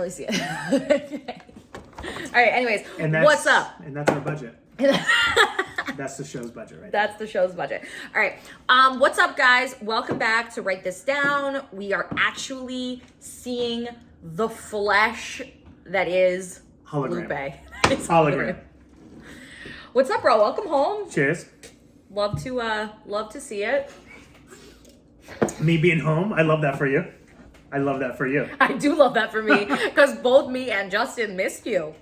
really see it. All right, anyways, what's up? And that's our budget. That's the show's budget, right? That's the show's budget. All right. What's up, guys? Welcome back to Write This Down. We are actually seeing the flesh that is Hologram. Lupe. It's Hologram. What's up, bro? Welcome home. Cheers. Love to see it. Me being home, I love that for you. I love that for you. I do love that for me because both me and Justin missed you.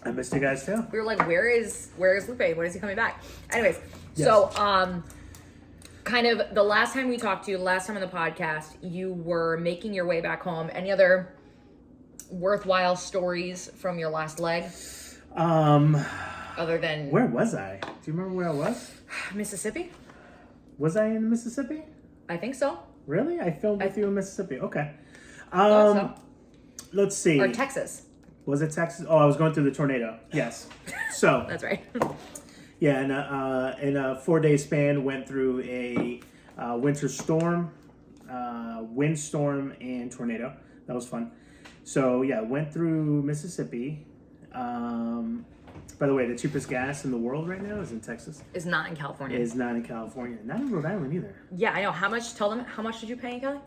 I missed you guys too. We were like, where is Lupe? When is he coming back? Anyways, Yes. So kind of the last time we talked to you, last time on the podcast, you were making your way back home. Any other worthwhile stories from your last leg? Other than Where was I? Do you remember where I was? Mississippi? Was I in Mississippi? I think so. Really? I filmed with you in Mississippi. Okay. Thought so. Let's see. Or Texas. Was it Texas? Oh, I was going through the tornado. Yes. So That's right. yeah, in a 4-day span, went through a winter storm, windstorm, and tornado. That was fun. So yeah, went through Mississippi. By the way, the cheapest gas in the world right now is in Texas. Is not in California. Is not in California. Not in Rhode Island either. Yeah, I know. How much? Tell them, how much did you pay in Cali?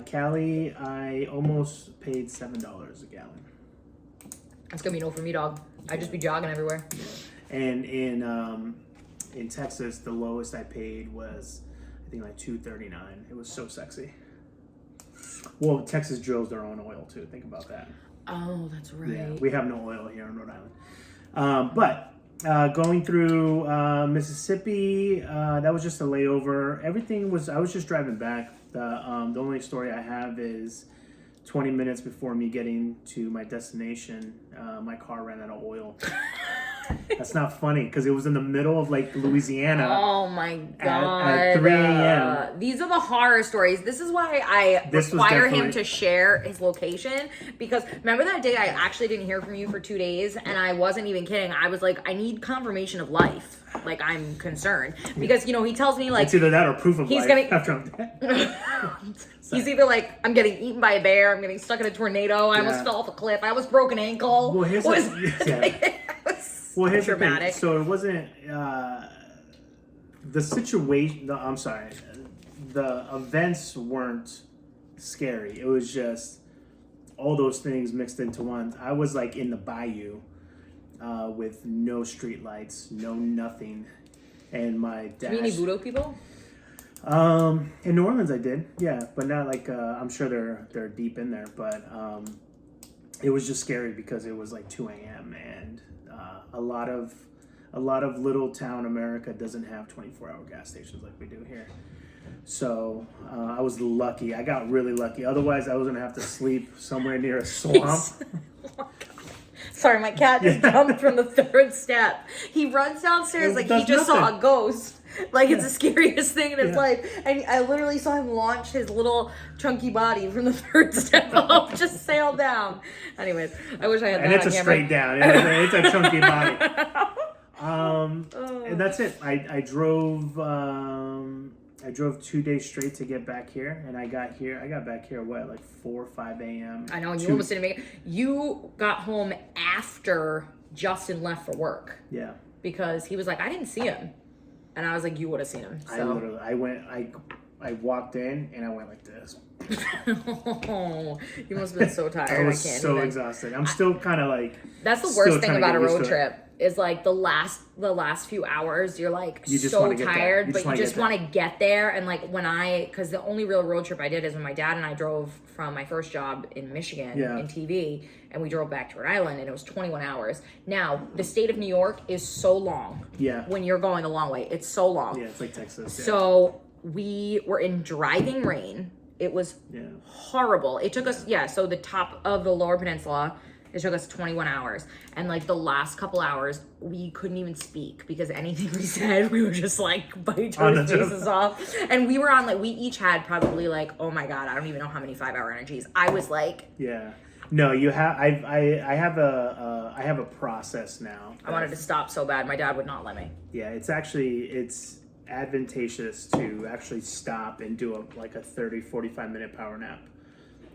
Cali, I almost paid $7 a gallon. It's gonna be no for me, dog. I'd just be jogging everywhere. And in Texas, the lowest I paid was, I think, like $2.39. It was so sexy. Well, Texas drills their own oil too. Think about that. Oh, that's right. Yeah, we have no oil here in Rhode Island. But going through Mississippi, that was just a layover. Everything was. I was just driving back. The only story I have is 20 minutes before me getting to my destination, my car ran out of oil. That's not funny because it was in the middle of like Louisiana. Oh my god! At 3 a.m. These are the horror stories. This is why I require him to share his location, because remember that day I actually didn't hear from you for 2 days, and I wasn't even kidding. I was like, I need confirmation of life. Like, I'm concerned because he tells me like it's either that or proof of he's life gonna after I'm dead. He's either like, I'm getting eaten by a bear, I'm getting stuck in a tornado, I almost fell off a cliff, I almost broke an ankle. Well, here's here's dramatic. the thing. So it wasn't the situation. I'm sorry, the events weren't scary. It was just all those things mixed into one. I was like in the bayou with no street lights, no nothing, and my dash. Do you mean any Budo people? In New Orleans I did, yeah, but not like I'm sure they're deep in there, but it was just scary because it was like 2 a.m. and a lot of little town America doesn't have 24-hour gas stations like we do here. So I was lucky. I got really lucky. Otherwise, I was gonna have to sleep somewhere near a swamp. Oh my God. Sorry, my cat just jumped from the 3rd step. He runs downstairs like he just saw a ghost. Like it's the scariest thing in his life. And I literally saw him launch his little chunky body from the 3rd step up, just sail down. Anyways, I wish I had that and it's on a camera. straight down. It's a chunky body. And that's it. I drove 2 days straight to get back here, and I got back here like 4 or 5 a.m. I know, and you almost didn't make it. You got home after Justin left for work. Yeah. Because he was like, I didn't see him. And I was like, you would have seen him. So. I walked in and I went like this. Oh, you must have been so tired. I was so exhausted. I'm still kind of like. That's the worst thing about a road trip. Is like the last few hours, you're like so tired, but you just want to get there. And like because the only real road trip I did is when my dad and I drove from my first job in Michigan in TV, and we drove back to Rhode Island, and it was 21 hours. Now, the state of New York is so long. Yeah. When you're going a long way, it's so long. Yeah, it's like Texas. Yeah. So we were in driving rain. It was horrible. It took us, so the top of the Lower Peninsula, it took us 21 hours. And like the last couple hours, we couldn't even speak because anything we said, we were just like bite each other's faces off. And we were on we each had probably like, oh my God, I don't even know how many 5-hour energies. I was like. Yeah. No, you have, I have a process now. I wanted to stop so bad. My dad would not let me. Yeah, it's advantageous to actually stop and do a 30-45 minute power nap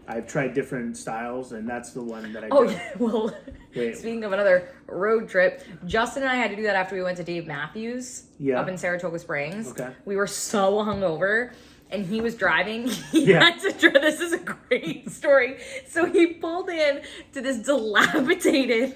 I've tried different styles, and that's the one that I Oh, do. yeah. Well, speaking of another road trip, Justin and I had to do that after we went to Dave Matthews up in Saratoga Springs. Okay. We were so hungover, and he was driving. This is a great story. So he pulled in to this dilapidated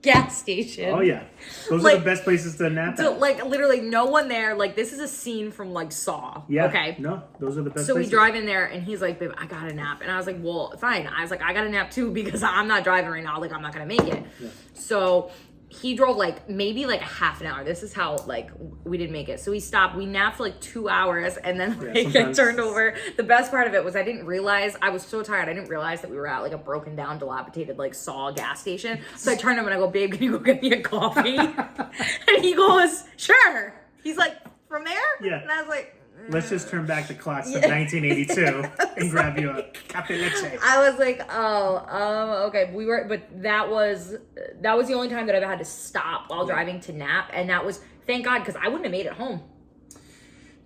gas station. Oh yeah, those are the best places to nap at. Like literally no one there. Like this is a scene from like Saw. Yeah. Okay. No, those are the best. So places. we drive in there and he's like, "Babe, I got a nap," and I was like, "Well, fine." I was like, "I got a nap too because I'm not driving right now. Like I'm not gonna make it." Yeah. So he drove like maybe like a half an hour. This is how like we didn't make it. So we stopped. We napped for like 2 hours and then I turned over. The best part of it was I didn't realize, I was so tired. I didn't realize that we were at like a broken down, dilapidated like Saw gas station. So I turned him and I go, "Babe, can you go get me a coffee?" And he goes, "Sure." He's like, "From there?" Yeah. And I was like, "Let's just turn back the clocks to 1982 and grab you a cafe leche." I was like, okay. But that was the only time that I've had to stop while driving to nap, and that was, thank God, because I wouldn't have made it home.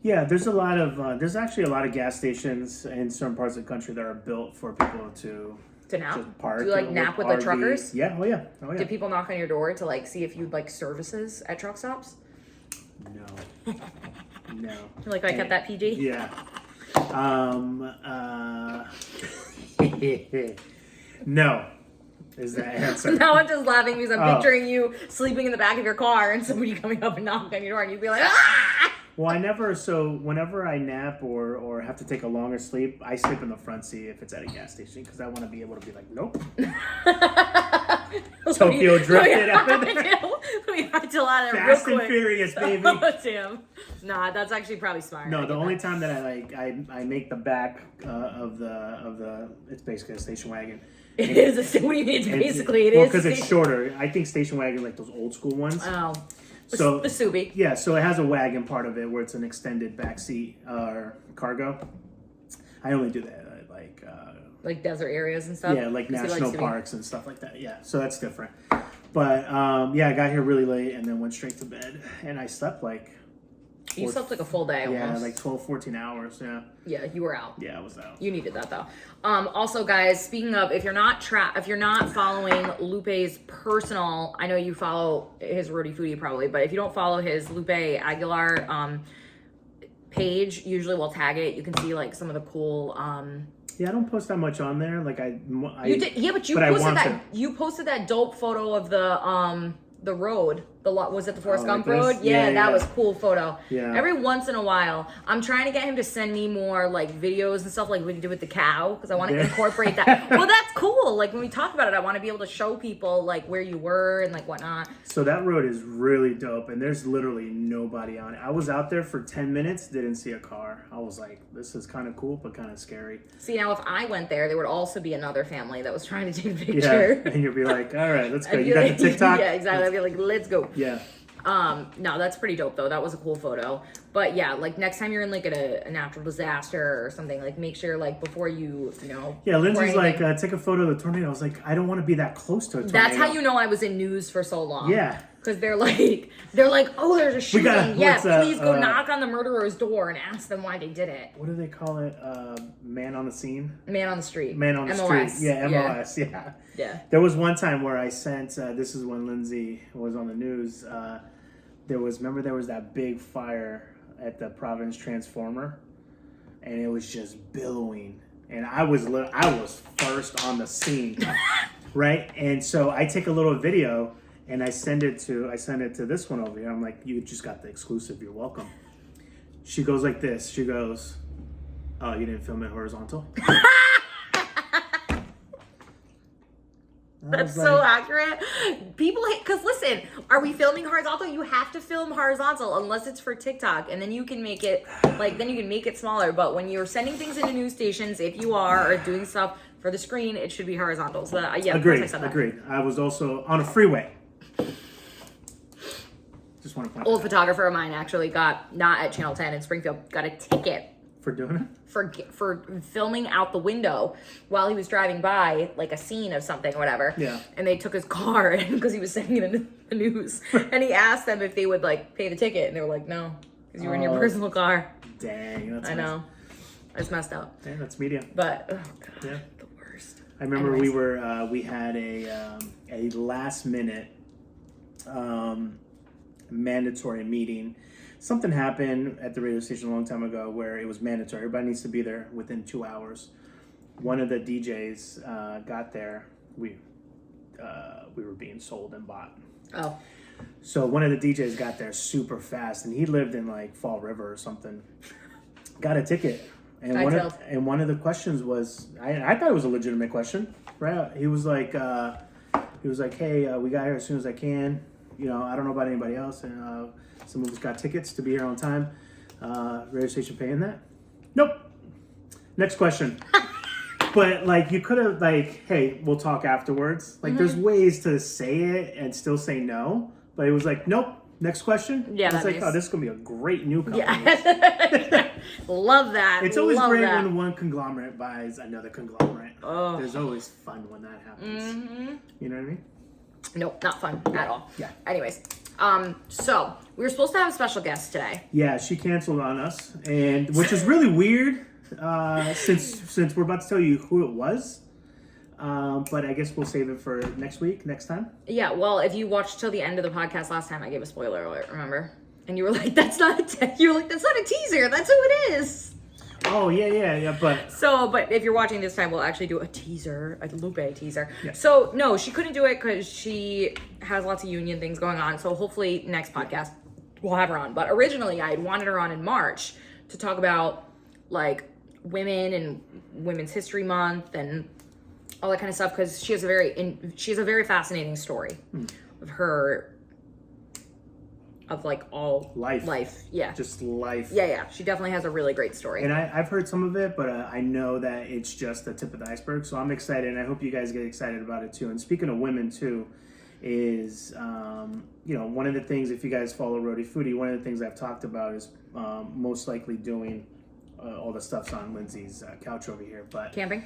Yeah, there's actually a lot of gas stations in certain parts of the country that are built for people to nap. Just park. Do you like nap with the truckers? Yeah. Oh yeah. Did people knock on your door to like see if you'd like services at truck stops? No. No. Like I kept that PG? Yeah. No is the answer. Now I'm just laughing because I'm picturing you sleeping in the back of your car and somebody coming up and knocking on your door and you'd be like, "Ah!" Well, whenever I nap or have to take a longer sleep, I sleep in the front seat if it's at a gas station because I want to be able to be like, nope. Tokyo drifted out of there. Let me till out of there Fast real and quick. Furious, baby. Oh, damn. Nah, that's actually probably smart. No, the only time that I make the back of the it's basically a station wagon. It is a, what do you mean? It's basically it is. Well, because it's shorter. I think station wagon like those old school ones. Oh. So the Subi. Yeah, so it has a wagon part of it where it's an extended back seat or cargo. I only do that like desert areas and stuff. Yeah, like national parks and stuff like that. Yeah, so that's different. But I got here really late and then went straight to bed and I slept you slept like a full day almost. Yeah, like 12, 14 hours, yeah. Yeah, you were out. Yeah, I was out. You needed that though. Also guys, speaking of, if you're not following Lupe's personal, I know you follow his Roadie Foodie probably, but if you don't follow his Lupe Aguilar page, usually we'll tag it. You can see like some of the cool yeah, I don't post that much on there. Like you did, yeah, but you posted that dope photo of the road. Was it the Forrest Gump road? Yeah, that was a cool photo. Yeah. Every once in a while, I'm trying to get him to send me more like videos and stuff like we did with the cow because I want to incorporate that. Well, that's cool. Like when we talk about it, I want to be able to show people like where you were and like whatnot. So that road is really dope, and there's literally nobody on it. I was out there for 10 minutes, didn't see a car. I was like, this is kind of cool, but kind of scary. See, now if I went there, there would also be another family that was trying to take a picture. Yeah, and you'd be like, all right, let's go. You got the TikTok? Yeah, exactly. I'd be like, let's go. Yeah. No, that's pretty dope though. That was a cool photo. But yeah, like next time you're in like a natural disaster or something, like make sure like before you know. Yeah, Lindsay's like, take a photo of the tornado. I was like, I don't want to be that close to a tornado. That's how you know I was in news for so long. Yeah. Because they're like, oh, there's a shooting. Please go knock on the murderer's door and ask them why they did it. What do they call it? Man on the scene? Man on the street. Man on the MOS. street. Yeah, MOS. Yeah. Yeah. There was one time where I sent, this is when Lindsay was on the news, there was that big fire at the Providence Transformer, and it was just billowing, and I was first on the scene, right? And so I take a little video and I send it to this one over here. I'm like, you just got the exclusive. You're welcome. She goes like this. She goes, oh, you didn't film it horizontal? That's so accurate. People hate, because listen, are we filming horizontal? You have to film horizontal unless it's for TikTok, and then you can make it smaller. But when you're sending things into news stations, if you are or doing stuff for the screen, it should be horizontal. So yeah, agreed. I said that. Agreed. I was also on a freeway. Just want to point. Old photographer of mine actually got, not at Channel 10 in Springfield, got a ticket for doing it. For filming out the window while he was driving by, like a scene of something or whatever. Yeah. And they took his car because he was sending it in the news. And he asked them if they would like pay the ticket, and they were like, no, because you were in your personal car. Dang, that's I know. It's messed up. Yeah, that's media. But oh god, yeah. the I remember we had a last minute mandatory meeting. Something happened at the radio station a long time ago where it was mandatory. Everybody needs to be there within 2 hours. One of the DJs got there. We were being sold and bought. Oh. So one of the DJs got there super fast, and he lived in like Fall River or something. Got a ticket, and one of the questions was, I thought it was a legitimate question, right? He was like, hey, we got here as soon as I can. You know, I don't know about anybody else, and some of us got tickets to be here on time. Radio station paying that? Nope. Next question. But like, you could have like, hey, we'll talk afterwards. Like, there's ways to say it and still say no. But it was like, nope. Next question. Yeah, it's like, oh, this is gonna be a great new company. Yeah. Love that. It's always great when one conglomerate buys another conglomerate. Oh. There's always fun when that happens. Mm-hmm. You know what I mean? Nope, not fun at all. Yeah. Anyways, so we were supposed to have a special guest today. Yeah, she canceled on us, and which is really weird. Since we're about to tell you who it was. But I guess we'll save it for next time. Yeah, well, if you watched till the end of the podcast last time, I gave a spoiler alert, remember? And you were like, that's not a teaser, that's who it is. Oh, yeah, but if you're watching this time, we'll actually do a teaser, a Lupe teaser. Yeah. So, no, she couldn't do it because she has lots of union things going on, so hopefully next podcast we'll have her on. But originally, I had wanted her on in March to talk about, like, women and Women's History Month and all that kind of stuff, because she has a very fascinating story of her, of like all life. Yeah, just life. Yeah, she definitely has a really great story. And I've heard some of it, but I know that it's just the tip of the iceberg, so I'm excited, and I hope you guys get excited about it too. And speaking of women too, is one of the things, if you guys follow Roadie Foodie, one of the things I've talked about is most likely doing all the stuff's on Lindsay's couch over here, but camping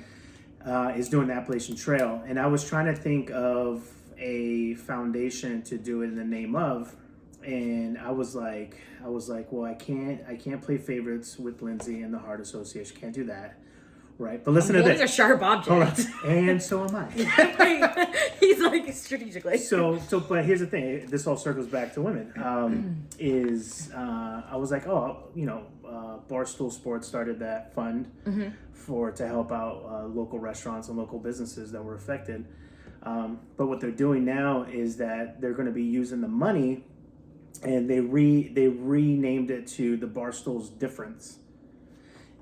is doing the Appalachian Trail. And I was trying to think of a foundation to do it in the name of, and I was like, well, I can't play favorites with Lindsay and the Heart Association. Can't do that, right? But listen to this. A sharp object. And so am I. He's like strategically. So, but here's the thing. This all circles back to women. I was like, Barstool Sports started that fund to help out local restaurants and local businesses that were affected. But what they're doing now is that they're going to be using the money, and they renamed it to the Barstool's Difference.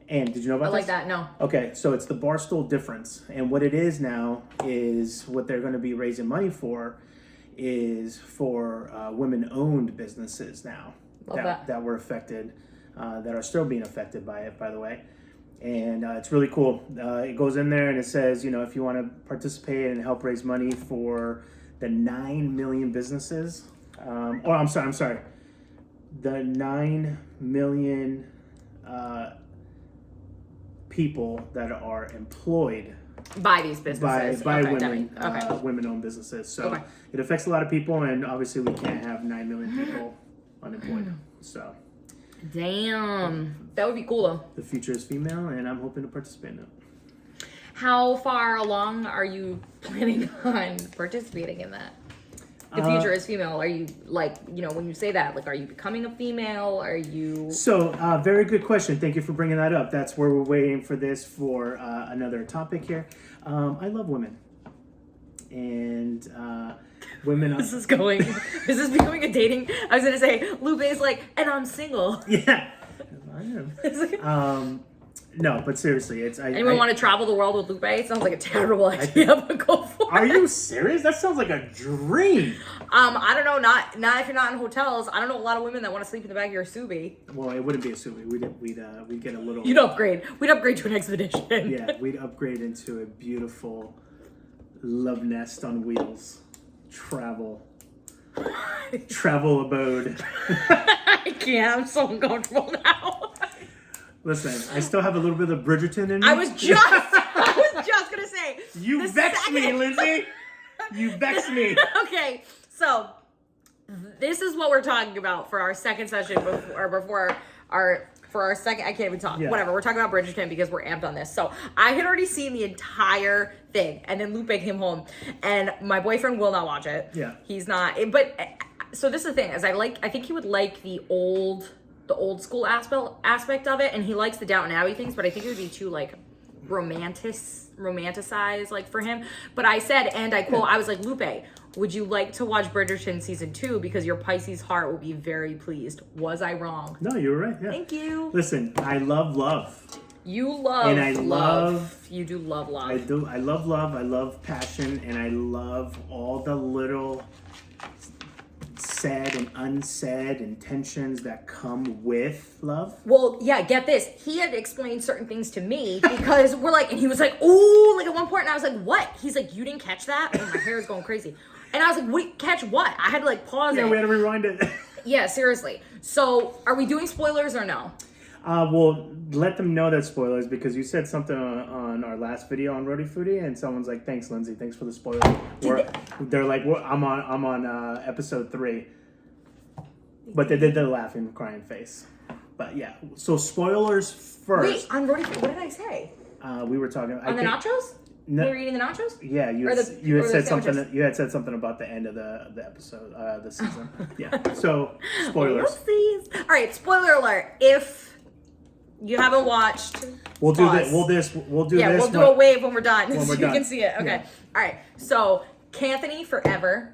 And did you know about this? That, no. Okay, so it's the Barstool Difference. And what it is now is what they're going to be raising money for is for women-owned businesses now that were affected, that are still being affected by it, by the way. And it's really cool. It goes in there and it says, if you want to participate and help raise money for the 9 million businesses, I'm sorry, the 9 million people that are employed by these businesses, by women, women-owned businesses. So it affects a lot of people, and obviously we can't have 9 million people unemployed. So, damn, that would be cool though. The future is female, and I'm hoping to participate in it. How far along are you planning on participating in that? The future is female. Are you when you say that, are you becoming a female? Are you... So, very good question. Thank you for bringing that up. That's where we're waiting for this for another topic here. I love women. And women... This is becoming a dating... I was going to say, Lupe's and I'm single. Yeah. I am. No, but seriously, it's... Anyone want to travel the world with Lupe? It sounds like a terrible idea, but go for it. Are you serious? That sounds like a dream. I don't know. Not if you're not in hotels. I don't know a lot of women that want to sleep in the back of your Subi. Well, it wouldn't be a Subi. We'd get a little... You'd upgrade. We'd upgrade to an expedition. Yeah, we'd upgrade into a beautiful love nest on wheels. Travel abode. I can't. I'm so uncomfortable now. Listen, I still have a little bit of Bridgerton in me. I was just gonna say. You vexed me, Lindsay. You vexed me. Okay, so this is what we're talking about for our second session before our for our second, I can't even talk. Yeah. Whatever, we're talking about Bridgerton because we're amped on this. So I had already seen the entire thing, and then Lupe came home, and my boyfriend will not watch it. Yeah. He's not, but, so this is the thing, is I think he would like the old school aspect of it, and he likes the Downton Abbey things, but I think it would be too, like, romanticized, like, for him. But I said, and I quote, I was like, Lupe, would you like to watch Bridgerton season 2 because your Pisces heart will be very pleased? Was I wrong? No, you were right. Yeah. Thank you. Listen, I love love. You love and I love. You do love love. I do. I love love. I love passion, and I love all the little said and unsaid intentions that come with love. Well, yeah, get this. He had explained certain things to me because we're like, and he was like, ooh, like at one point, and I was like, what? He's like, you didn't catch that? And my hair is going crazy. And I was like, wait, catch what? I had to like pause it. Yeah, we had to rewind it. Yeah, seriously. So are we doing spoilers or no? Well, let them know that spoilers, because you said something on our last video on Roadie Foodie, and someone's like, "Thanks, Lindsay. Thanks for the spoiler." They're like, "I'm on episode 3," but they did the laughing, crying face. But yeah, so spoilers first. Wait, on Roadie Foodie, what did I say? We were talking on the nachos. No, we were eating the nachos. Yeah, you had said something. You had said something about the end of the episode, the season. Yeah. So spoilers. Whoopsies. All right, spoiler alert. If you haven't watched, we'll do this. We'll do this. Yeah, we'll do a wave when we're done, so you done. can see it. Okay. Yeah. All right. So, Canthony forever.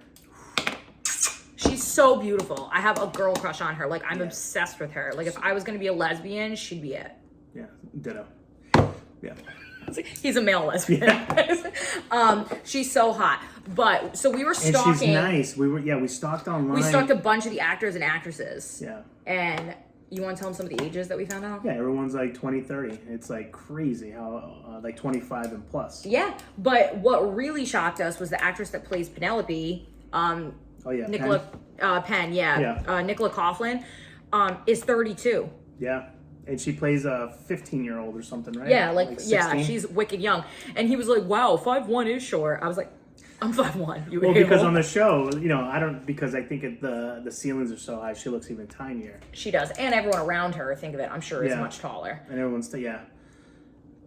She's so beautiful. I have a girl crush on her. Like, I'm obsessed with her. Like, if I was gonna be a lesbian, she'd be it. Yeah. Ditto. Yeah. He's a male lesbian. Yeah. She's so hot. But so we were stalking. And she's nice. We stalked online. We stalked a bunch of the actors and actresses. Yeah. And you want to tell them some of the ages that we found out? Yeah, everyone's like 20, 30. It's like crazy how like 25 and plus. Yeah, but what really shocked us was the actress that plays Penelope. Nicola Penn. Nicola Coughlin is 32. Yeah. And she plays a 15-year-old or something, right? Yeah, like she's wicked young. And he was like, "Wow, 5'1" is short." I was like, "I'm 5'1". Well, because on the show, because I think the ceilings are so high, she looks even tinier. She does, and everyone around her, think of it, I'm sure is much taller. And everyone's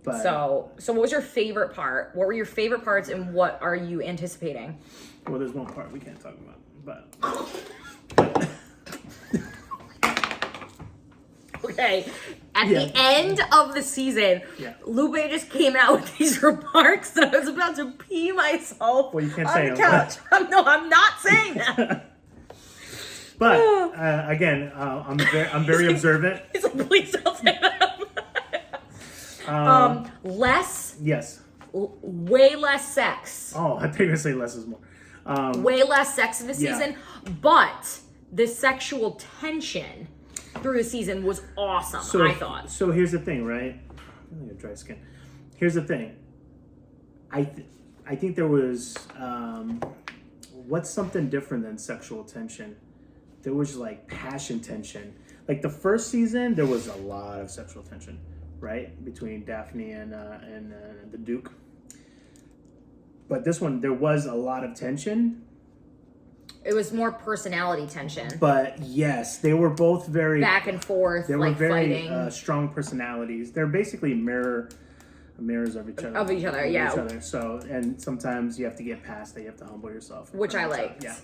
But so what was your favorite part? What were your favorite parts, and what are you anticipating? Well, there's one part we can't talk about, but. Okay, at the end of the season, Lupe just came out with these remarks that I was about to pee myself. Well, you can't say on the couch. No, I'm not saying that. But again, I'm very observant. He's like, please don't say that. Less. Yes. Way less sex. Oh, I think I say less is more. Way less sex in the season, but the sexual tension through the season was awesome, I thought. So here's the thing, right? I have dry skin. Here's the thing. I think there was what's something different than sexual tension? There was like passion tension. Like the first season, there was a lot of sexual tension, right, between Daphne and the Duke. But this one, there was a lot of tension. It was more personality tension. But yes, they were both very back and forth. They were very fighting. Strong personalities. They're basically mirrors of each other. Of each other, yeah. Each other. So, and sometimes you have to get past that. You have to humble yourself. Which I liked. Yeah.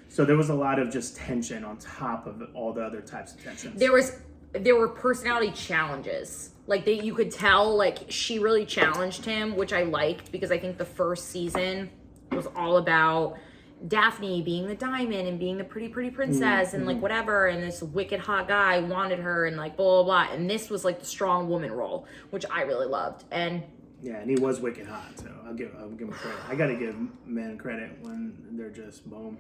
So there was a lot of just tension on top of all the other types of tensions. There were personality challenges. Like you could tell, like she really challenged him, which I liked because I think the first season was all about Daphne being the diamond and being the pretty princess and like whatever, and this wicked hot guy wanted her and like blah blah blah, and this was like the strong woman role, which I really loved. And he was wicked hot, so I'll give him credit. I gotta give men credit when they're just boom.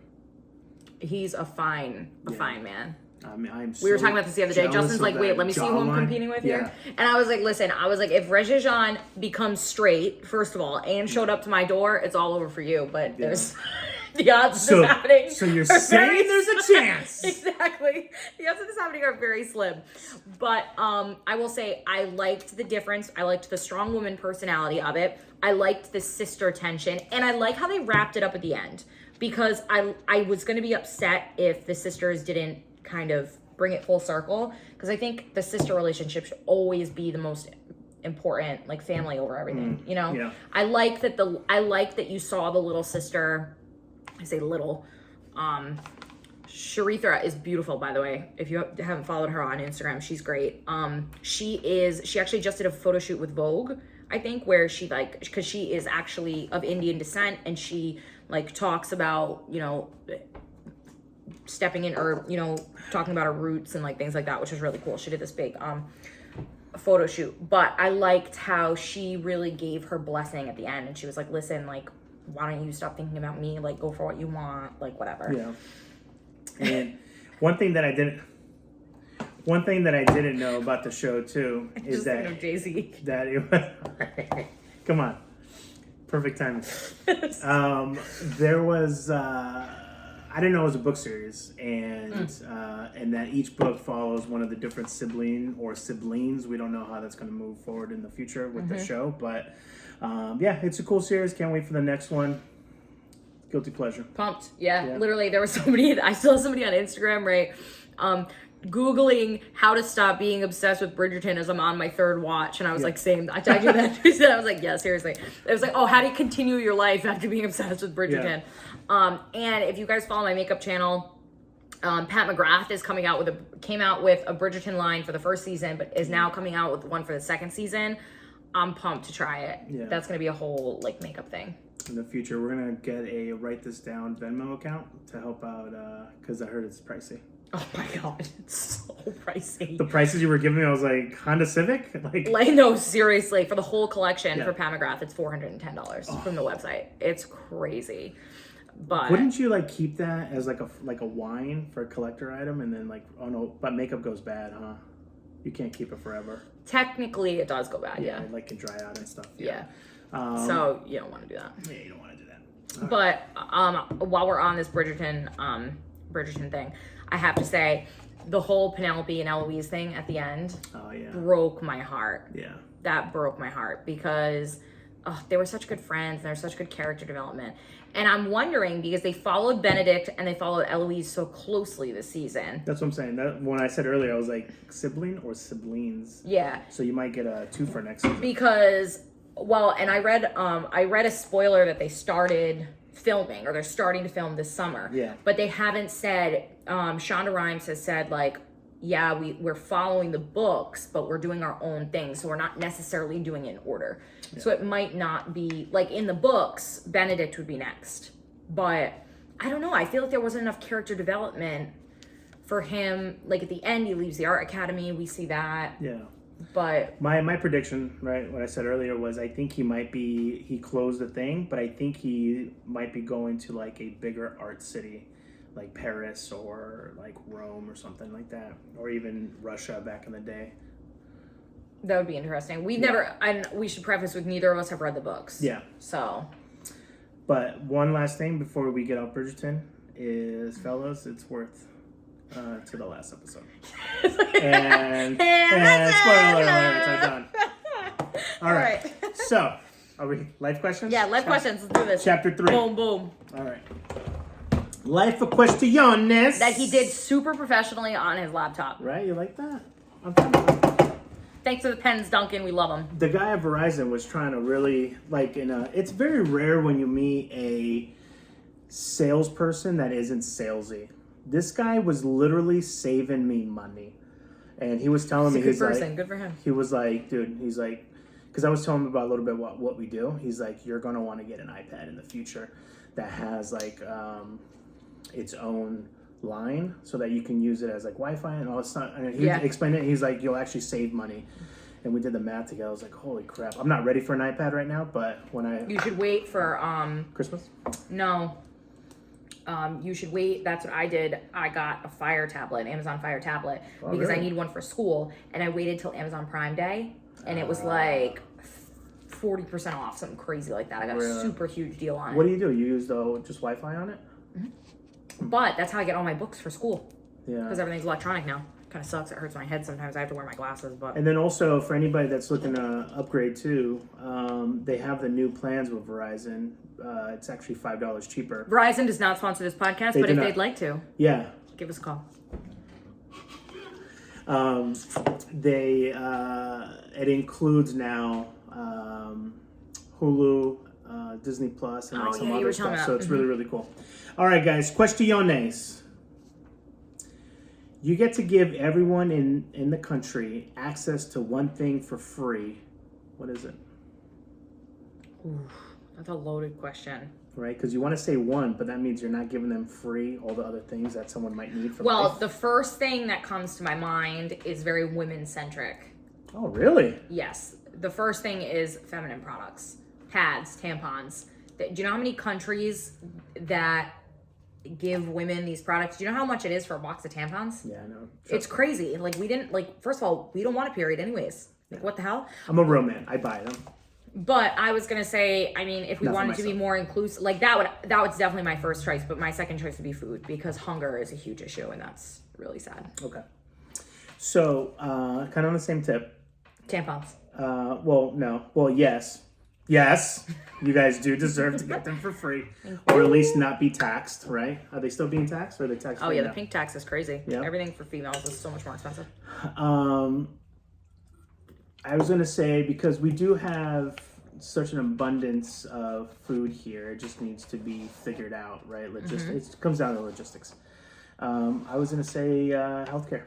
He's a fine man. I mean, we were talking about this the other day. Justin's like, wait, let me see who I'm competing with here. And I was like, listen, if Regé Jean becomes straight, first of all, and showed up to my door, it's all over for you. But there's the odds of this happening. So you're saying there's a chance. Exactly. The odds of this happening are very slim. But I will say I liked the difference. I liked the strong woman personality of it. I liked the sister tension. And I like how they wrapped it up at the end. Because I was going to be upset if the sisters didn't kind of bring it full circle, because I think the sister relationship should always be the most important, like family over everything. You know, yeah. I like that you saw the little sister. I say little. Sharitha is beautiful, by the way. If you haven't followed her on Instagram, she's great. She actually just did a photo shoot with Vogue, I think, where she like, because she is actually of Indian descent, and she like talks about, you know, stepping in, or, you know, talking about her roots and like things like that, which is really cool. She did this big photo shoot, but I liked how she really gave her blessing at the end, and she was like, listen, like, why don't you stop thinking about me, like, go for what you want, like, whatever. Yeah. And one thing that I didn't know about the show too is that Jay-Z. That it come on, perfect timing. There was I didn't know it was a book series, and that each book follows one of the different siblings. We don't know how that's going to move forward in the future with the show, but yeah, it's a cool series. Can't wait for the next one. Guilty pleasure. Pumped. Yeah. Literally, there was somebody, I saw somebody on Instagram, right? Googling how to stop being obsessed with Bridgerton as I'm on my third watch. And I was like, same. I tagged you that. I was like, yeah, seriously. It was like, oh, how do you continue your life after being obsessed with Bridgerton? Yeah. And if you guys follow my makeup channel, Pat McGrath is came out with a Bridgerton line for the first season, but is now coming out with one for the second season. I'm pumped to try it. Yeah. That's going to be a whole like makeup thing. In the future, we're going to get a write this down Venmo account to help out, because I heard it's pricey. Oh my God, it's so pricey. The prices you were giving me, I was like, Honda Civic? Like no, seriously, for the whole collection for Pat McGrath, it's $410 from the website. It's crazy. But wouldn't you like keep that as like a wine for a collector item, and then like, oh no, but makeup goes bad, huh? You can't keep it forever. Technically, it does go bad, yeah. It like can dry out and stuff. Yeah. So you don't want to do that. Yeah, you don't want to do that. But while we're on this Bridgerton thing, I have to say, the whole Penelope and Eloise thing at the end broke my heart. Yeah. That broke my heart, because they were such good friends, and there was such good character development. And I'm wondering, because they followed Benedict and they followed Eloise so closely this season. That's what I'm saying. That, when I said earlier, I was like, sibling or siblings? Yeah. So you might get a 2 for next season. Because, well, and I read a spoiler that they started filming, or they're starting to film this summer. Yeah. But they haven't said, Shonda Rhimes has said, like, yeah, we're following the books, but we're doing our own thing. So we're not necessarily doing it in order. Yeah. So it might not be, like, in the books, Benedict would be next. But I don't know. I feel like there wasn't enough character development for him. Like, at the end, he leaves the art academy. We see that. Yeah. But my prediction, right, what I said earlier was, I think he closed the thing, but I think he might be going to like a bigger art city, like Paris or like Rome or something like that, or even Russia back in the day. That would be interesting. And we should preface with, neither of us have read the books. Yeah. So. But one last thing before we get off Bridgerton is, fellas, it's worth to the last episode. and spoiler alert, I'm done. All right. So, are we life questions? Yeah, life questions. Let's do this. Chapter 3. Boom, boom. All right. Life questiones. That he did super professionally on his laptop. Right? You like that? I'm fine. Thanks to the pens, Duncan. We love them. The guy at Verizon was trying to really, like, it's very rare when you meet a salesperson that isn't salesy. This guy was literally saving me money. And he was telling me, he's like, good for him. He was like, dude, he's like, because I was telling him about a little bit what we do. He's like, you're going to want to get an iPad in the future that has like its own line so that you can use it as like Wi-Fi and all this stuff. And he explained it. He's like, you'll actually save money. And we did the math together. I was like, holy crap. I'm not ready for an iPad right now, but You should wait for... Christmas? No. You should wait. That's what I did. I got a Fire tablet, an Amazon Fire tablet, because I need one for school. And I waited till Amazon Prime Day, and it was like 40% off, something crazy like that. I got a super huge deal on it. What do? You use just Wi-Fi on it? Mm-hmm. But that's how I get all my books for school. Yeah. Because everything's electronic now. Kind of sucks. It hurts my head sometimes. I have to wear my glasses. But and then also for anybody that's looking to upgrade too, they have the new plans with Verizon. It's actually $5 cheaper. Verizon does not sponsor this podcast, but if they'd like to, give us a call. It includes now Hulu, Disney Plus, and some other stuff. So it's really, really cool. All right, guys. Questiones. You get to give everyone in the country access to one thing for free. What is it? Ooh, that's a loaded question. Right, because you want to say one, but that means you're not giving them free all the other things that someone might need for life. The first thing that comes to my mind is very women-centric. Oh, really? Yes. The first thing is feminine products. Pads, tampons. Do you know how many countries that give women these products? Do you know how much it is for a box of tampons? Yeah, I know. It's crazy. First of all, we don't want a period anyways. Like, what the hell? I'm a real man. I buy them. But I was gonna say, I mean, if we wanted to be more inclusive, like that was definitely my first choice. But my second choice would be food, because hunger is a huge issue, and that's really sad. Okay. So, kind of on the same tip. Tampons. Yes. Yes. You guys do deserve to get them for free, or at least not be taxed, right? Are they still being taxed, or are they taxed? Oh yeah, the pink tax is crazy. Yeah. Everything for females is so much more expensive. I was going to say, because we do have such an abundance of food here, it just needs to be figured out, right? It comes down to logistics. I was going to say healthcare.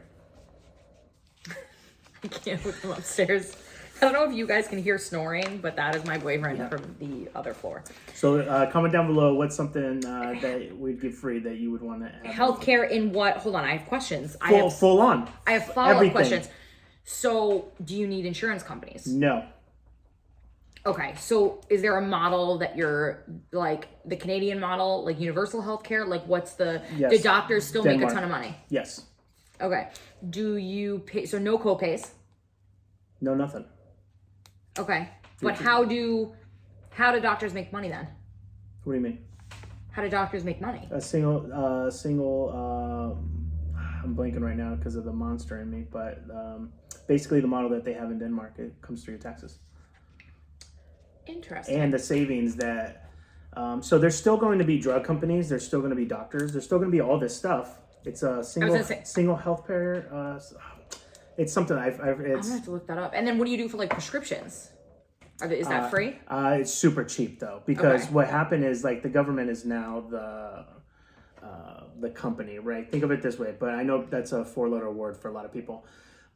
I can't look them upstairs. I don't know if you guys can hear snoring, but that is my boyfriend from the other floor. So comment down below, what's something that we'd give free that you would want to have? Healthcare in what? Hold on, I have questions. Full on. I have follow-up questions. So, do you need insurance companies? No. Okay, so is there a model that you're, like, the Canadian model, like universal healthcare? Like, what's the doctors still make a ton of money? Yes. Okay. Do you pay, so no co-pays? No, nothing. Okay. But how do doctors make money then? What do you mean? How do doctors make money? A single, I'm blanking right now because of the monster in me, but basically the model that they have in Denmark, it comes through your taxes. Interesting. And the savings that, so there's still going to be drug companies, there's still going to be doctors, there's still going to be all this stuff. It's a single health care. It's something I'm gonna have to look that up. And then what do you do for like prescriptions? Is that free? It's super cheap though, because what happened is, like, the government is now the company, right? Think of it this way, but I know that's a 4-letter word for a lot of people.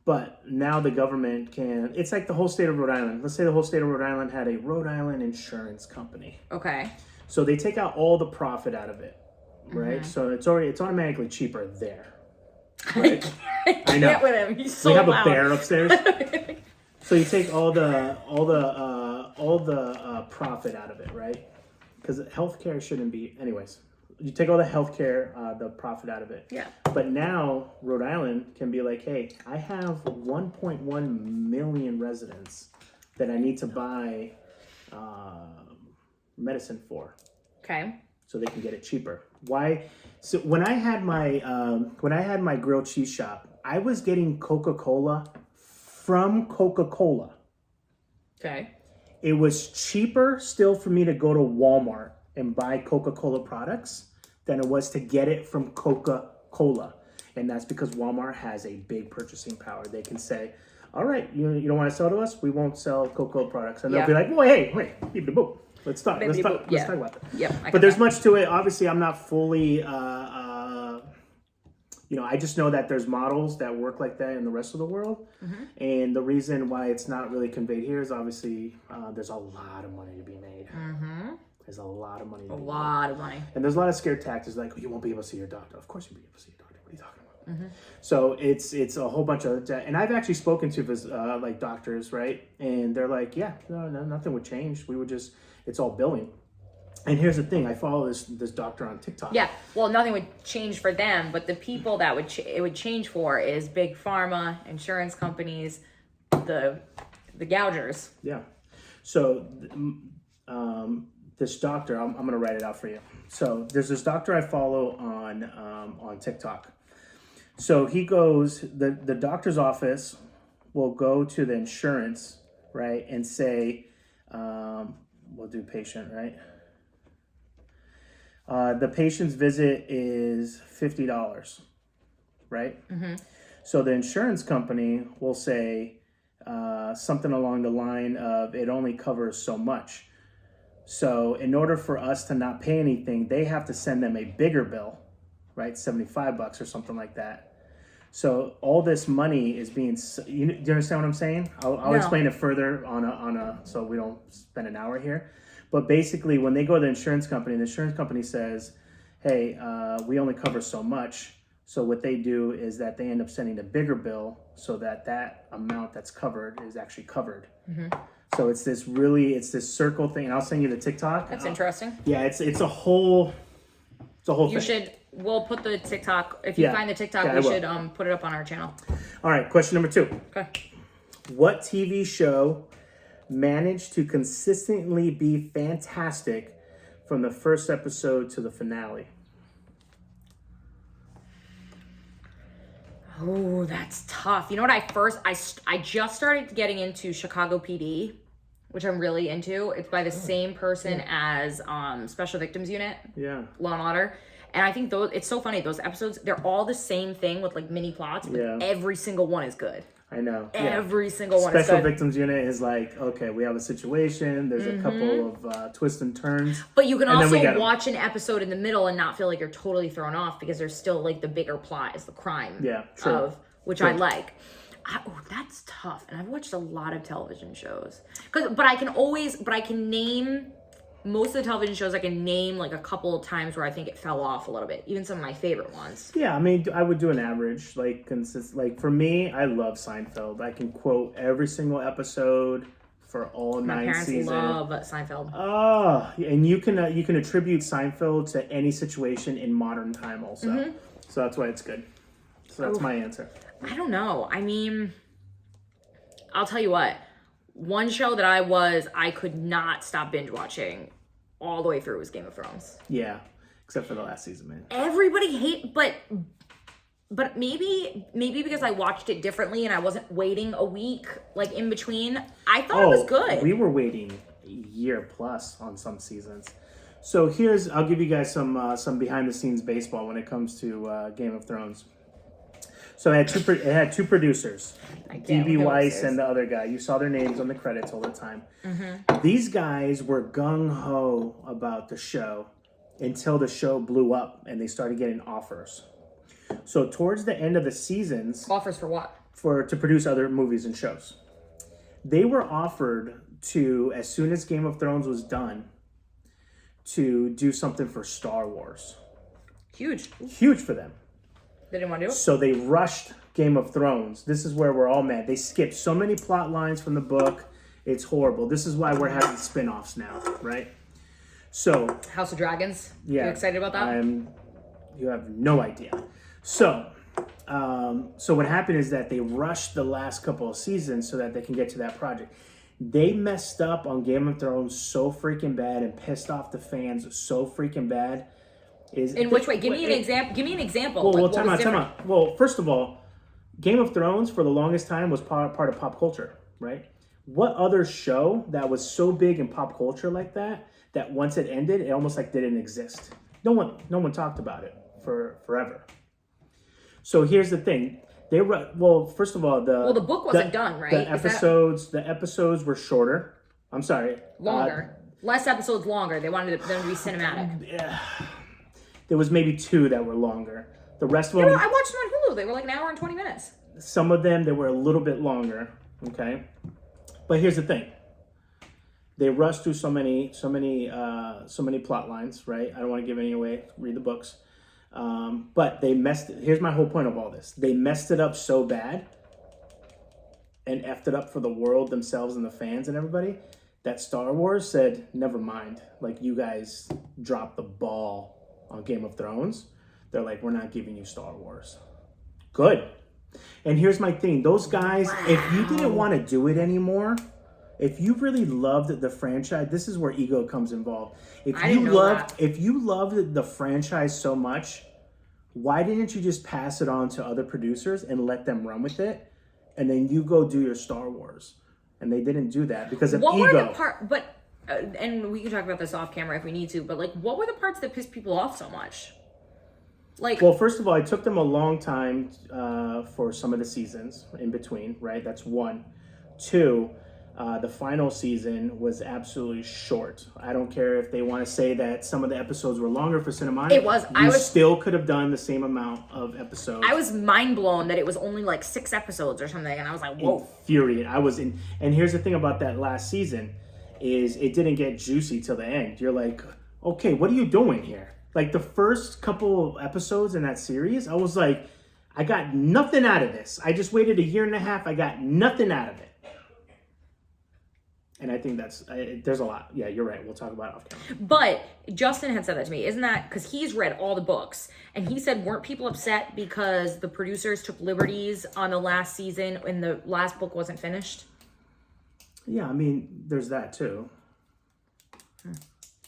But now the government it's like the whole state of Rhode Island. Let's say the whole state of Rhode Island had a Rhode Island insurance company. Okay. So they take out all the profit out of it, right? Mm-hmm. So it's automatically cheaper there. Right? I know. With him. He's so loud. We have a bear upstairs. So you take all the profit out of it, right? Because healthcare shouldn't be, anyways. You take all the healthcare, the profit out of it. Yeah. But now Rhode Island can be like, hey, I have 1.1 million residents that I need to buy medicine for. Okay. So they can get it cheaper. Why? So when I had my grilled cheese shop, I was getting Coca-Cola from Coca-Cola. Okay. It was cheaper still for me to go to Walmart and buy Coca-Cola products than it was to get it from Coca-Cola. And that's because Walmart has a big purchasing power. They can say, all right, you don't want to sell to us? We won't sell Coca-Cola products. And they'll be like, well, hey, wait, beep the boop. Let's talk about that. Yep, but there's much to it. Obviously, I'm not fully, I just know that there's models that work like that in the rest of the world. Mm-hmm. And the reason why it's not really conveyed here is obviously there's a lot of money to be made. Mm-hmm. There's a lot of money. And there's a lot of scared tactics like, you won't be able to see your doctor. Of course you'll be able to see your doctor. What are you talking about? Mm-hmm. So it's a whole bunch of, and I've actually spoken to like doctors, right? And they're like, yeah, no, nothing would change. It's all billing. And here's the thing, I follow this doctor on TikTok. Yeah, well, nothing would change for them, but the people that it would change for is big pharma, insurance companies, the gougers. Yeah. So this doctor, I'm going to write it out for you. So there's this doctor I follow on TikTok. So he goes, the doctor's office will go to the insurance, right, and say, we'll do patient, right? The patient's visit is $50, right? Mm-hmm. So the insurance company will say something along the line of it only covers so much. So in order for us to not pay anything, they have to send them a bigger bill, right? $75 or something like that. So all this money is being, do you understand what I'm saying? I'll explain it further on a, so we don't spend an hour here. But basically when they go to the insurance company says, hey, we only cover so much. So what they do is that they end up sending a bigger bill so that amount that's covered is actually covered. Mm-hmm. So it's this circle thing. And I'll send you the TikTok. That's interesting. Yeah, it's a whole thing. We'll put the TikTok, if you find the TikTok, we should put it up on our channel. All right, question number 2. Okay. What TV show managed to consistently be fantastic from the first episode to the finale? Oh, that's tough. You know what? I just started getting into Chicago PD, which I'm really into. It's by the same person as Special Victims Unit. Yeah. Law and Order. And I think it's so funny. Those episodes, they're all the same thing with like mini plots, but every single one is good. I know. Every single one is good. Special Victims Unit is like, okay, we have a situation. There's a couple of twists and turns. But you can also watch an episode in the middle and not feel like you're totally thrown off because there's still like the bigger plot is the crime. Yeah, true. Which I like. That's tough. And I've watched a lot of television shows. But I can name most of the television shows. I can name like a couple of times where I think it fell off a little bit. Even some of my favorite ones. Yeah, I mean, I would do an average. Like for me, I love Seinfeld. I can quote every single episode for all 9 seasons. My parents love Seinfeld. Oh, and you can attribute Seinfeld to any situation in modern time also. Mm-hmm. So that's why it's good. So that's my answer. I don't know. I mean, I'll tell you what. One show that I could not stop binge watching all the way through was Game of Thrones. Yeah, except for the last season, man. Everybody but maybe because I watched it differently and I wasn't waiting a week like in between. I thought it was good. We were waiting a year plus on some seasons. So I'll give you guys some behind the scenes baseball when it comes to Game of Thrones. So it had two producers, D.B. Weiss and the other guy. You saw their names on the credits all the time. Mm-hmm. These guys were gung-ho about the show until the show blew up and they started getting offers. So towards the end of the seasons... Offers for what? To produce other movies and shows. They were offered to, as soon as Game of Thrones was done, to do something for Star Wars. Huge for them. They didn't want to do it? So they rushed Game of Thrones. This is where we're all mad. They skipped so many plot lines from the book. It's horrible. This is why we're having spin-offs now, right? So... House of Dragons? Yeah. You excited about that? You have no idea. So what happened is that they rushed the last couple of seasons so that they can get to that project. They messed up on Game of Thrones so freaking bad and pissed off the fans so freaking bad. In which way? Give me an example. Well, time out. Well, first of all, Game of Thrones for the longest time was part of pop culture, right? What other show that was so big in pop culture like that once it ended, it almost like didn't exist? No one talked about it for forever. So here's the thing. First of all, the book wasn't done, right? The episodes were shorter. I'm sorry. Longer. Less episodes longer. They wanted them to be cinematic. Yeah. There was maybe 2 that were longer. The rest of them... I watched them on Hulu. They were like an hour and 20 minutes. Some of them, they were a little bit longer, okay? But here's the thing. They rushed through so many plot lines, right? I don't want to give any away. Read the books. But they here's my whole point of all this. They messed it up so bad and effed it up for the world themselves and the fans and everybody that Star Wars said, never mind. Like, you guys dropped the ball on Game of Thrones. They're like, we're not giving you Star Wars. Good. And here's my thing. Those guys, if you didn't want to do it anymore, if you really loved the franchise, this is where ego comes involved. If you loved the franchise so much, why didn't you just pass it on to other producers and let them run with it? And then you go do your Star Wars. And they didn't do that because of ego. And we can talk about this off camera if we need to, but like, what were the parts that pissed people off so much? Like, well, first of all, it took them a long time for some of the seasons in between, right? That's one. Two, the final season was absolutely short. I don't care if they want to say that some of the episodes were longer for Cinematic. It was. Still could have done the same amount of episodes. I was mind blown that it was only like 6 episodes or something, and I was like, whoa. Infuriated. And here's the thing about that last season is it didn't get juicy till the end. You're like, okay, what are you doing here? Like the first couple episodes in that series, I was like, I got nothing out of this. I just waited 1.5 years. I got nothing out of it. And I think there's a lot. Yeah, you're right. We'll talk about it off camera. But Justin had said that to me. Isn't that because he's read all the books? And he said, weren't people upset because the producers took liberties on the last season and the last book wasn't finished? Yeah, I mean, there's that too.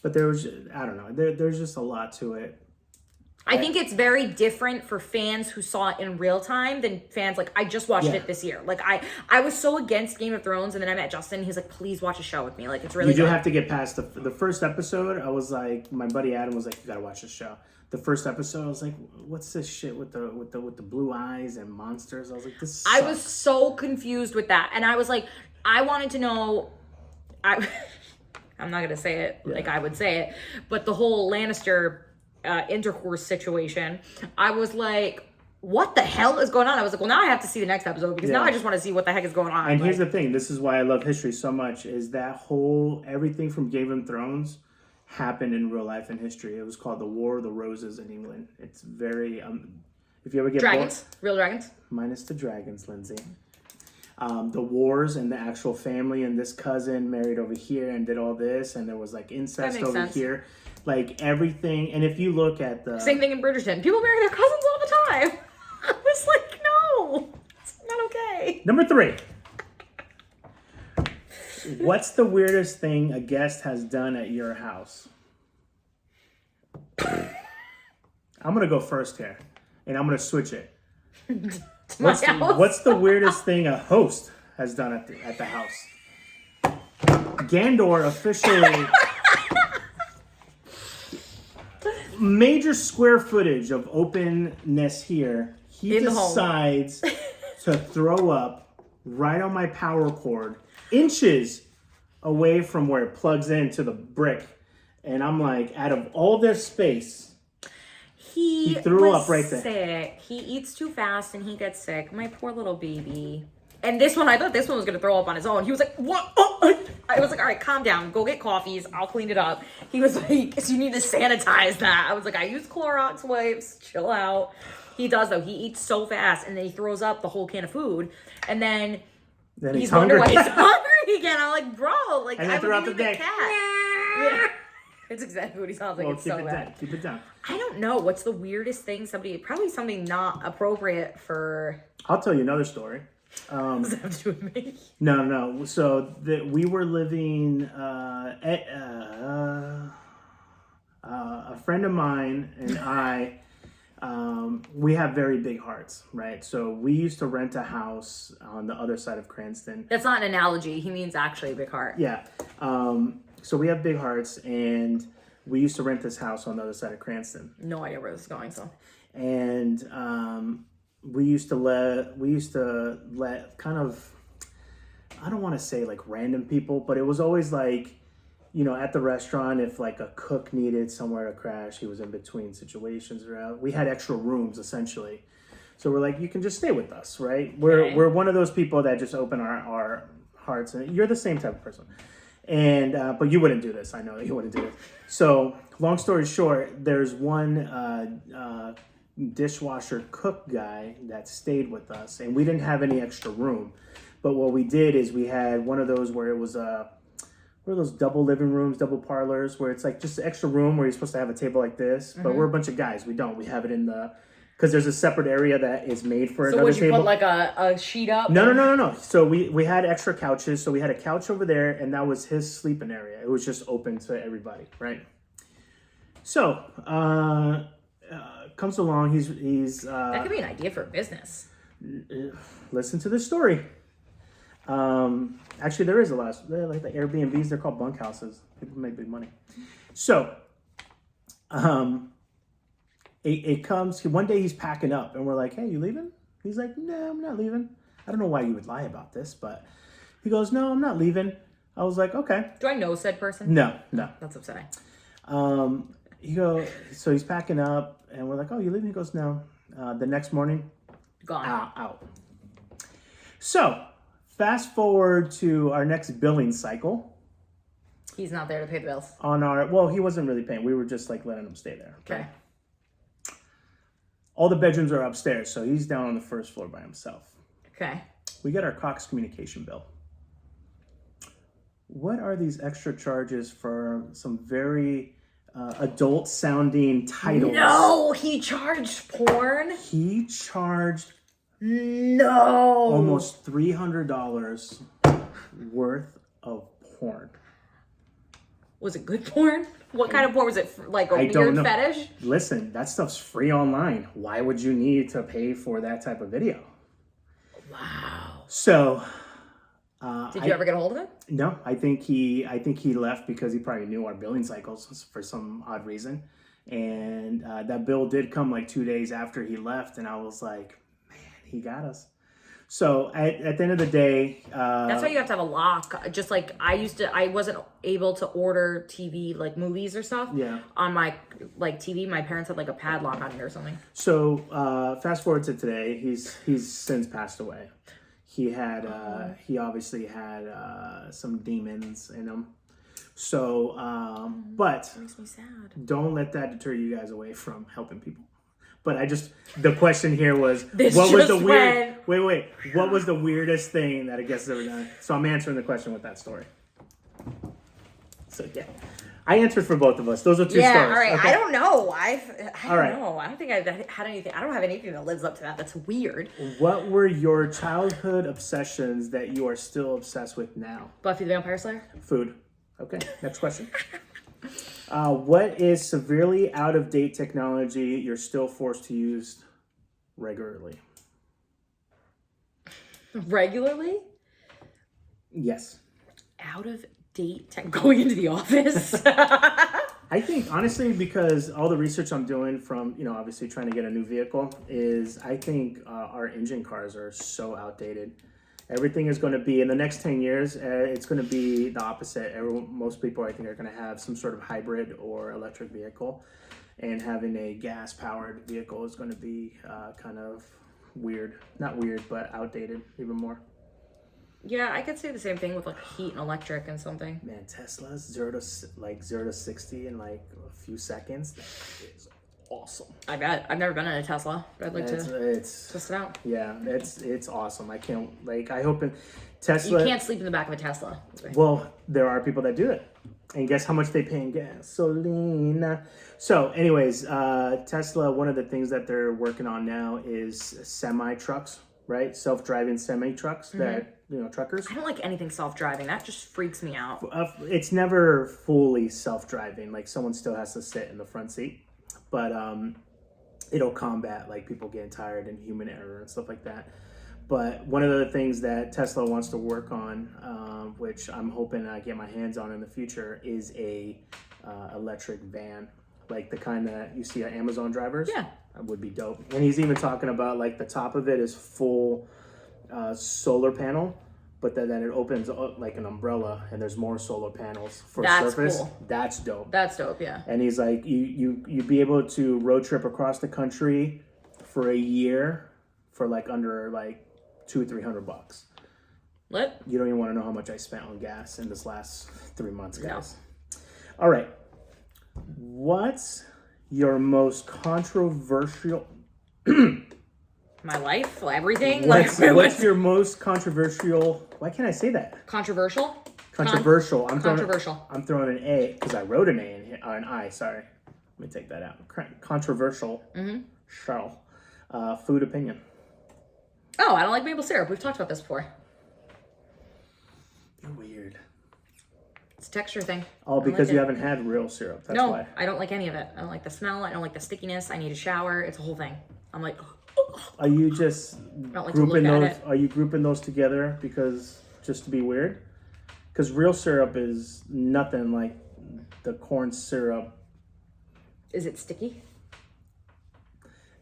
But there was, I don't know. There's just a lot to it. I think it's very different for fans who saw it in real time than fans like, I just watched it this year. Like, I was so against Game of Thrones, and then I met Justin. He's like, please watch a show with me. Like, it's really You do have to get past the first episode. I was like, my buddy Adam was like, you gotta watch this show. The first episode, I was like, what's this shit with the blue eyes and monsters? I was like, this sucks. I was so confused with that. And I was like, I wanted to know, I'm not gonna say it like I would say it, but the whole Lannister intercourse situation, I was like, what the hell is going on? I was like, well, now I have to see the next episode because now I just want to see what the heck is going on. And here's the thing, this is why I love history so much, is that whole, everything from Game of Thrones happened in real life in history. It was called the War of the Roses in England. It's very, if you ever get dragons, real dragons? Minus the dragons, Lindsay. The wars and the actual family, and this cousin married over here and did all this, and there was like incest over here. Like everything, and if you look at the... Same thing in Bridgerton. People marry their cousins all the time. I was like, no, it's not okay. Number 3. What's the weirdest thing a guest has done at your house? I'm going to go first here, and I'm going to switch it. What's the weirdest thing a host has done at the house? Gandor officially... Major square footage of openness here. He decides to throw up right on my power cord, inches away from where it plugs into the brick. And I'm like, out of all this space, he threw up right there. Sick. He eats too fast and he gets sick. My poor little baby. And this one, I thought this one was going to throw up on his own. He was like, what? Oh. I was like, all right, calm down. Go get coffees. I'll clean it up. He was like, so you need to sanitize that. I was like, I use Clorox wipes. Chill out. He does, though. He eats so fast, and then he throws up the whole can of food. And then he's wondering why he's hungry again. I'm like, bro, like, and I throughout would the be day. cat. Yeah. It's exactly what he sounds like. Well, it's so bad. Keep it down. I don't know. What's the weirdest thing probably something not appropriate for... I'll tell you another story. Does that have to do with me? No. So we were living a friend of mine and I, we have very big hearts, right? So we used to rent a house on the other side of Cranston. That's not an analogy. He means actually a big heart. Yeah. So we have big hearts, and we used to rent this house on the other side of Cranston. No idea where this is going, so. And we used to let kind of, I don't want to say like random people, but it was always like, you know, at the restaurant, if like a cook needed somewhere to crash, he was in between situations around. We had extra rooms essentially. So we're like, you can just stay with us, right? We're one of those people that just open our hearts, and you're the same type of person. And, but you wouldn't do this. I know that you wouldn't do this. So long story short, there's one, dishwasher cook guy that stayed with us, and we didn't have any extra room. But what we did is we had one of those where it was one of those double living rooms, double parlors, where it's like just an extra room where you're supposed to have a table like this. But we're a bunch of guys. We have it in the, because there's a separate area that is made for another table. So would you put like a sheet up? No. So we had extra couches. So we had a couch over there, and that was his sleeping area. It was just open to everybody, right? So comes along. He's that could be an idea for a business. Listen to this story. Actually, there is a lot. Like the Airbnbs, they're called bunkhouses. People make big money. So, it comes, one day he's packing up and we're like, hey, you leaving? He's like, no, I'm not leaving. I don't know why you would lie about this, but he goes, no, I'm not leaving. I was like, okay. Do I know said person? No. That's upsetting. So he's packing up and we're like, oh, you leaving? He goes, no. The next morning, gone. Out. So fast forward to our next billing cycle. He's not there to pay the bills. He wasn't really paying. We were just like letting him stay there. Okay. All the bedrooms are upstairs, so he's down on the first floor by himself. Okay. We get our Cox communication bill. What are these extra charges for some very adult-sounding titles? No, he charged porn. He charged almost $300 worth of porn. Was it good porn? What kind of porn? Was it like a weird fetish? Listen, that stuff's free online. Why would you need to pay for that type of video? Wow. So, did you ever get a hold of it? No, I think he left because he probably knew our billing cycles for some odd reason, and that bill did come like 2 days after he left, and I was like, man, he got us. So at the end of the day, that's why you have to have a lock. Just like I wasn't able to order TV, like movies or stuff. Yeah. On my like TV, my parents had like a padlock on it or something. So fast forward to today, he's since passed away. He obviously had some demons in him. So, but that makes me sad. Don't let that deter you guys away from helping people. But the question here was, what was the weirdest thing that a guest has ever done? So I'm answering the question with that story. So yeah, I answered for both of us. Those are two stories. Yeah, all right. Okay. I don't know. I don't know. I don't think I've had anything. I don't have anything that lives up to that. That's weird. What were your childhood obsessions that you are still obsessed with now? Buffy the Vampire Slayer? Food. Okay, next question. What is severely out-of-date technology you're still forced to use regularly? Regularly? Yes. Out-of-date tech going into the office? I think, honestly, because all the research I'm doing from, obviously trying to get a new vehicle is I think our engine cars are so outdated. Everything is going to be, in the next 10 years, it's going to be the opposite. Most people, I think, are going to have some sort of hybrid or electric vehicle. And having a gas-powered vehicle is going to be kind of weird. Not weird, but outdated even more. Yeah, I could say the same thing with like heat and electric and something. Man, Tesla's 0 to 60 in like a few seconds. That is awesome. I bet. I've never been in a Tesla, but I'd like to test it out. Yeah, it's awesome. I hope Tesla. You can't sleep in the back of a Tesla. Well, there are people that do it. And guess how much they pay in gasoline? So anyways, Tesla, one of the things that they're working on now is semi-trucks, right? Self-driving semi-trucks that, truckers. I don't like anything self-driving. That just freaks me out. It's never fully self-driving. Like someone still has to sit in the front seat. But it'll combat like people getting tired and human error and stuff like that. But one of the things that Tesla wants to work on, which I'm hoping I get my hands on in the future, is a electric van, like the kind that you see at Amazon drivers. Yeah, that would be dope. And he's even talking about like the top of it is full solar panel, but then it opens up like an umbrella and there's more solar panels for surface. Cool. That's dope. That's dope, yeah. And he's like, you'd be able to road trip across the country for a year for like under like $200-300. What? You don't even want to know how much I spent on gas in this last 3 months, guys. No. All right. What's your most controversial... My life? Everything? What's your most controversial... Why can't I say that? Controversial? Controversial. I'm throwing an A because I wrote an A in here. An I, sorry. Let me take that out. Controversial. Food opinion. Oh, I don't like maple syrup. We've talked about this before. You're weird. It's a texture thing. Oh, because you haven't had real syrup. That's why. I don't like any of it. I don't like the smell. I don't like the stickiness. I need a shower. It's a whole thing. I'm like... Are you just grouping those? Are you grouping those together because just to be weird? Because real syrup is nothing like the corn syrup. Is it sticky?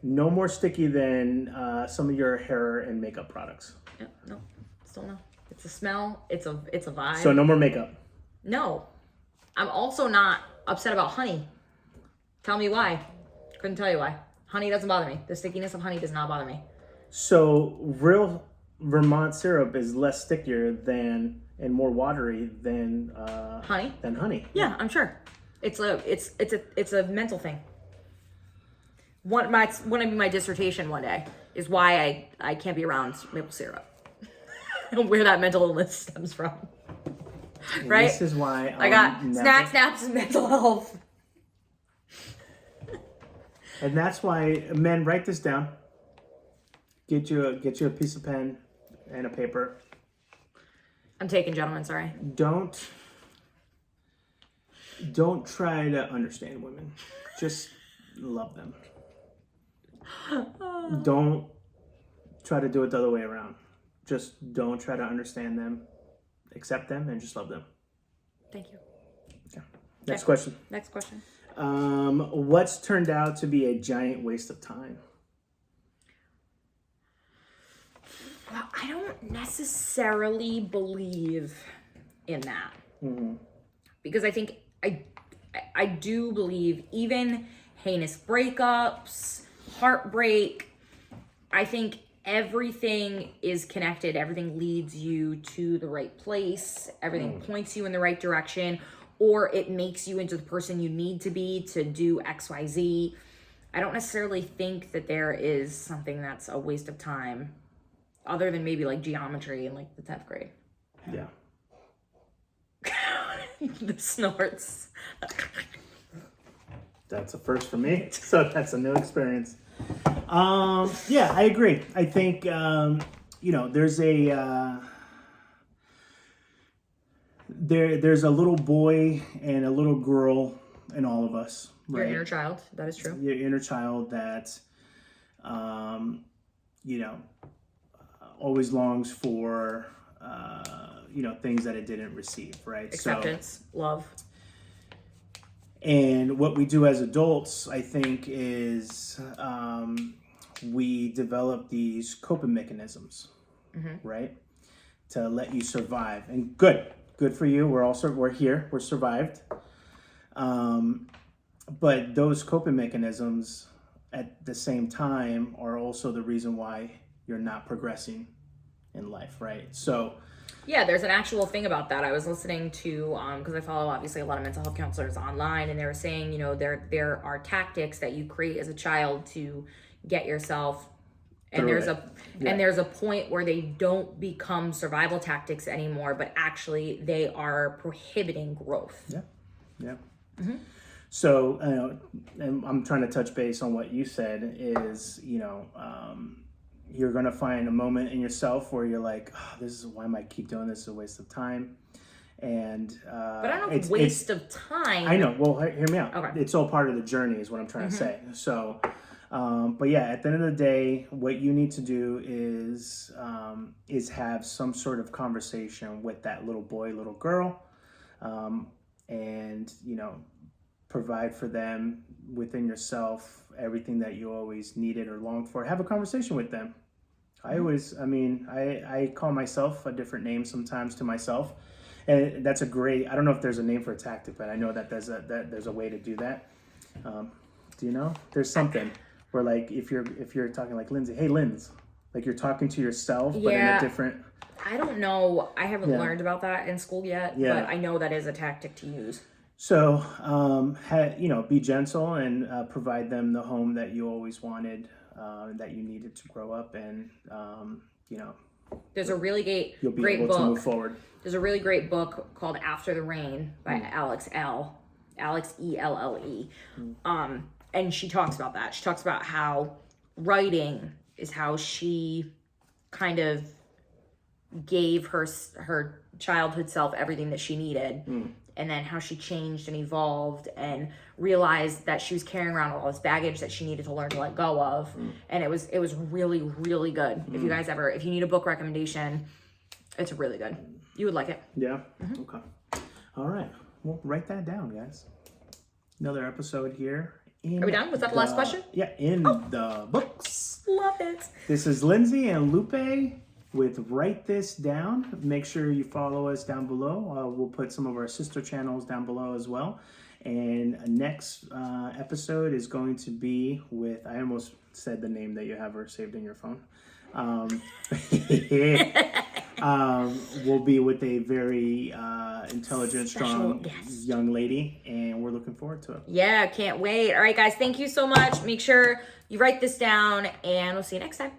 No more sticky than some of your hair and makeup products. No, still no. It's a smell. It's a vibe. So no more makeup. No. I'm also not upset about honey. Tell me why. Couldn't tell you why. Honey doesn't bother me. The stickiness of honey does not bother me. So real Vermont syrup is less stickier than and more watery than honey. Yeah, I'm sure. It's a mental thing. One of my dissertation one day is why I can't be around maple syrup. Where that mental illness stems from. And right? This is why I got snaps, and mental health. And that's why, men, write this down. Get you a piece of pen and a paper. I'm taking, gentlemen, sorry. Don't try to understand women. Just love them. Don't try to do it the other way around. Just don't try to understand them. Accept them and just love them. Thank you. Okay. Next question. Next question. What's turned out to be a giant waste of time? Well, I don't necessarily believe in that. Mm-hmm. Because I think I do believe even heinous breakups, heartbreak, I think everything is connected. Everything leads you to the right place. Everything points you in the right direction, or it makes you into the person you need to be to do XYZ. I don't necessarily think that there is something that's a waste of time other than maybe like geometry in like the 10th grade. Yeah. The snorts. That's a first for me. So that's a new experience. Yeah, I agree. I think, there's there's a little boy and a little girl in all of us, right? Your inner child. That is true. Your inner child that, always longs for, things that it didn't receive, right? Acceptance, love. And what we do as adults, I think, is we develop these coping mechanisms, right? To let you survive. And good for you. We're here. We're survived. But those coping mechanisms at the same time are also the reason why you're not progressing in life, right? So yeah, there's an actual thing about that. I was listening to, because I follow obviously a lot of mental health counselors online, and they were saying, there are tactics that you create as a child to get yourself, and there's a point where they don't become survival tactics anymore, but actually they are prohibiting growth. Yeah. Mm-hmm. So, and I'm trying to touch base on what you said is, you're going to find a moment in yourself where you're like, why am I keep doing this? It's a waste of time. And, but I don't know if waste of time. I know. Well, hear me out. Okay. It's all part of the journey is what I'm trying to say. So, but yeah, at the end of the day, what you need to do is have some sort of conversation with that little boy, little girl, and, provide for them within yourself everything that you always needed or longed for. Have a conversation with them. I call myself a different name sometimes to myself, and that's I don't know if there's a name for a tactic, but I know that there's a way to do that. Do you know? There's something where, like, if you're talking like Lindsay, hey Linz, like you're talking to yourself, but in a different. I don't know. I haven't learned about that in school yet, but I know that is a tactic to use. So, be gentle and provide them the home that you always wanted, that you needed to grow up, and there's a really great book to move forward. There's a really great book called After the Rain by Alex Elle, and she talks about that. She talks about how writing is how she kind of gave her childhood self everything that she needed. And then how she changed and evolved and realized that she was carrying around all this baggage that she needed to learn to let go of. And it was really, really good. If you guys if you need a book recommendation, it's really good. You would like it. Yeah. Okay. All right. Well, write that down, guys. Another episode here in Are we done? Was that the last question? Yeah, in the books. Love it. This is Lindsay and Lupe with Write This Down. Make sure you follow us down below. We'll put some of our sister channels down below as well. And next episode is going to be with, I almost said the name that you have her saved in your phone. We'll be with a very intelligent, strong young lady, and we're looking forward to it. Yeah, can't wait. All right, guys, thank you so much. Make sure you write this down, and we'll see you next time.